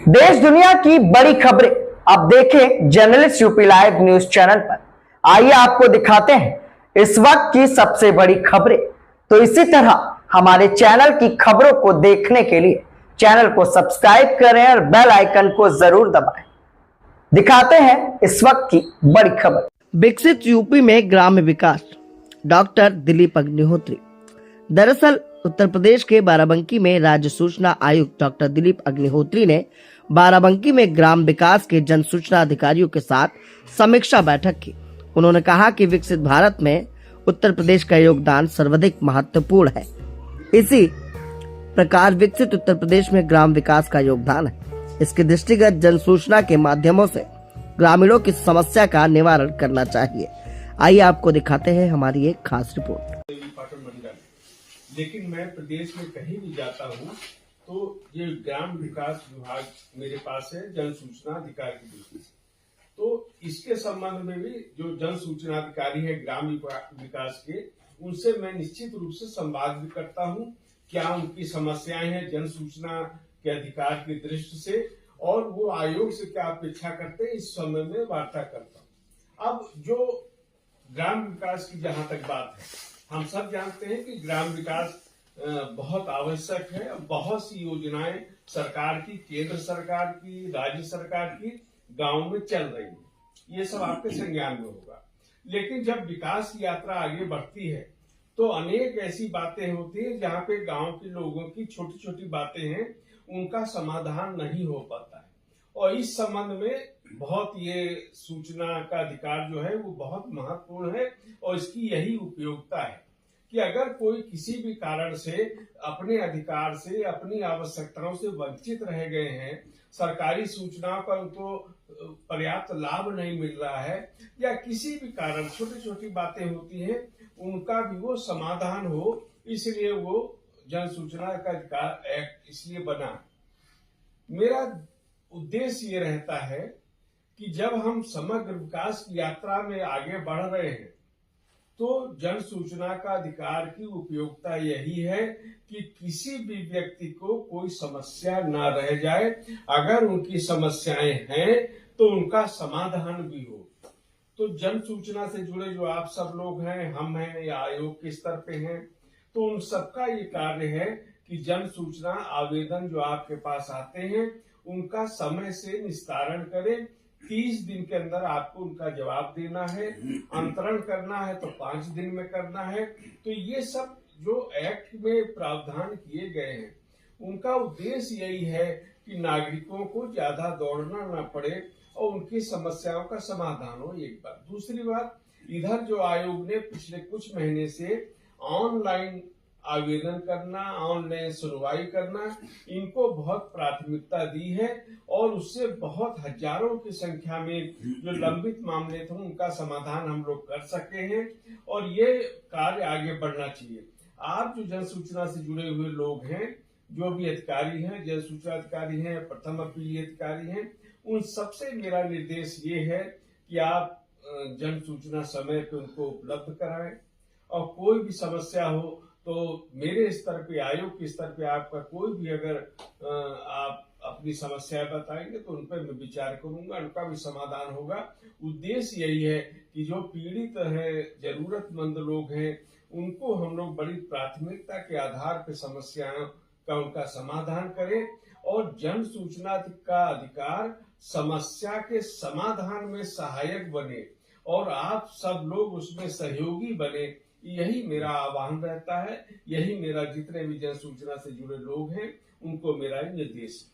देश दुनिया की बड़ी खबरें अब देखें journalist UP live news channel पर। आइए आपको दिखाते हैं इस वक्त की सबसे बड़ी खबरें। तो इसी तरह हमारे चैनल की खबरों को देखने के लिए चैनल को सब्सक्राइब करें और बेल आइकन को जरूर दबाएं। दिखाते हैं इस वक्त की बड़ी खबर। विकसित यूपी में ग्राम्य विकास, डॉक्टर दिलीप अग्निहोत्री। दरअसल उत्तर प्रदेश के बाराबंकी में राज्य सूचना आयुक्त डॉक्टर दिलीप अग्निहोत्री ने बाराबंकी में ग्राम विकास के जन सूचना अधिकारियों के साथ समीक्षा बैठक की। उन्होंने कहा कि विकसित भारत में उत्तर प्रदेश का योगदान सर्वाधिक महत्वपूर्ण है। इसी प्रकार विकसित उत्तर प्रदेश में ग्राम विकास का योगदान है। इसके दृष्टिगत जन सूचना के माध्यमों से ग्रामीणों की समस्या का निवारण करना चाहिए। आइए आपको दिखाते हैं हमारी एक खास रिपोर्ट। लेकिन मैं प्रदेश में कहीं भी जाता हूँ तो ये ग्राम विकास विभाग मेरे पास है, जन सूचना अधिकारी की दृष्टि से। तो इसके संबंध में भी जो जन सूचना अधिकारी है ग्राम विकास के, उनसे मैं निश्चित रूप से संवाद भी करता हूँ। क्या उनकी समस्याएं हैं जन सूचना के अधिकार की दृष्टि से, और वो आयोग से क्या अपेक्षा करते हैं, इस समय में वार्ता करता हूँ। अब जो ग्राम विकास की जहां तक बात है, हम सब जानते हैं कि ग्राम विकास बहुत आवश्यक है। बहुत सी योजनाएं सरकार की, केंद्र सरकार की, राज्य सरकार की गांव में चल रही है, ये सब आपके संज्ञान में होगा। लेकिन जब विकास की यात्रा आगे बढ़ती है तो अनेक ऐसी बातें होती है जहां पे गांव के लोगों की छोटी छोटी बातें हैं, उनका समाधान नहीं हो पाता है। और इस संबंध में बहुत ये सूचना का अधिकार जो है वो बहुत महत्वपूर्ण है। और इसकी यही उपयोगिता है कि अगर कोई किसी भी कारण से अपने अधिकार से, अपनी आवश्यकताओं से वंचित रह गए हैं, सरकारी सूचनाओं का उनको पर्याप्त लाभ नहीं मिल रहा है, या किसी भी कारण छोटी छोटी बातें होती हैं, उनका भी वो समाधान हो, इसलिए वो जन सूचना का अधिकार एक्ट इसलिए बना। मेरा उद्देश्य ये रहता है कि जब हम समग्र विकास की यात्रा में आगे बढ़ रहे हैं तो जन सूचना का अधिकार की उपयोगिता यही है कि किसी भी व्यक्ति को कोई समस्या ना रह जाए। अगर उनकी समस्याएं हैं तो उनका समाधान भी हो। तो जन सूचना से जुड़े जो आप सब लोग हैं, हम हैं या आयोग के स्तर पे हैं, तो उन सबका ये कार्य है कि जन सूचना आवेदन जो आपके पास आते हैं उनका समय से निस्तारण करें। 30 दिन के अंदर आपको उनका जवाब देना है। अंतरण करना है तो 5 दिन में करना है। तो ये सब जो एक्ट में प्रावधान किए गए हैं, उनका उद्देश्य यही है कि नागरिकों को ज्यादा दौड़ना ना पड़े और उनकी समस्याओं का समाधान हो। एक बात। दूसरी बात, इधर जो आयोग ने पिछले कुछ महीने से ऑनलाइन आवेदन करना, ऑनलाइन सुनवाई करना, इनको बहुत प्राथमिकता दी है। और उससे बहुत हजारों की संख्या में जो लंबित मामले थे उनका समाधान हम लोग कर सके हैं। और ये कार्य आगे बढ़ना चाहिए। आप जो जन सूचना से जुड़े हुए लोग हैं, जो भी अधिकारी हैं, जन सूचना अधिकारी हैं, प्रथम अपील अधिकारी हैं, उन सबसे मेरा निर्देश ये है कि आप जन सूचना समय पे उनको उपलब्ध कराएं। और कोई भी समस्या हो तो मेरे स्तर पे, आयोग के स्तर पे आपका कोई भी अगर आप अपनी समस्या बताएंगे तो उन पर मैं विचार करूंगा, उनका भी समाधान होगा। उद्देश्य यही है कि जो पीड़ित है, जरूरतमंद लोग हैं, उनको हम लोग बड़ी प्राथमिकता के आधार पर समस्याओं का उनका समाधान करें। और जन सूचना का अधिकार समस्या के समाधान में सहायक बने और आप सब लोग उसमें सहयोगी बने, यही मेरा आह्वान रहता है। यही मेरा जितने भी जन सूचना से जुड़े लोग हैं उनको मेरा निर्देश है।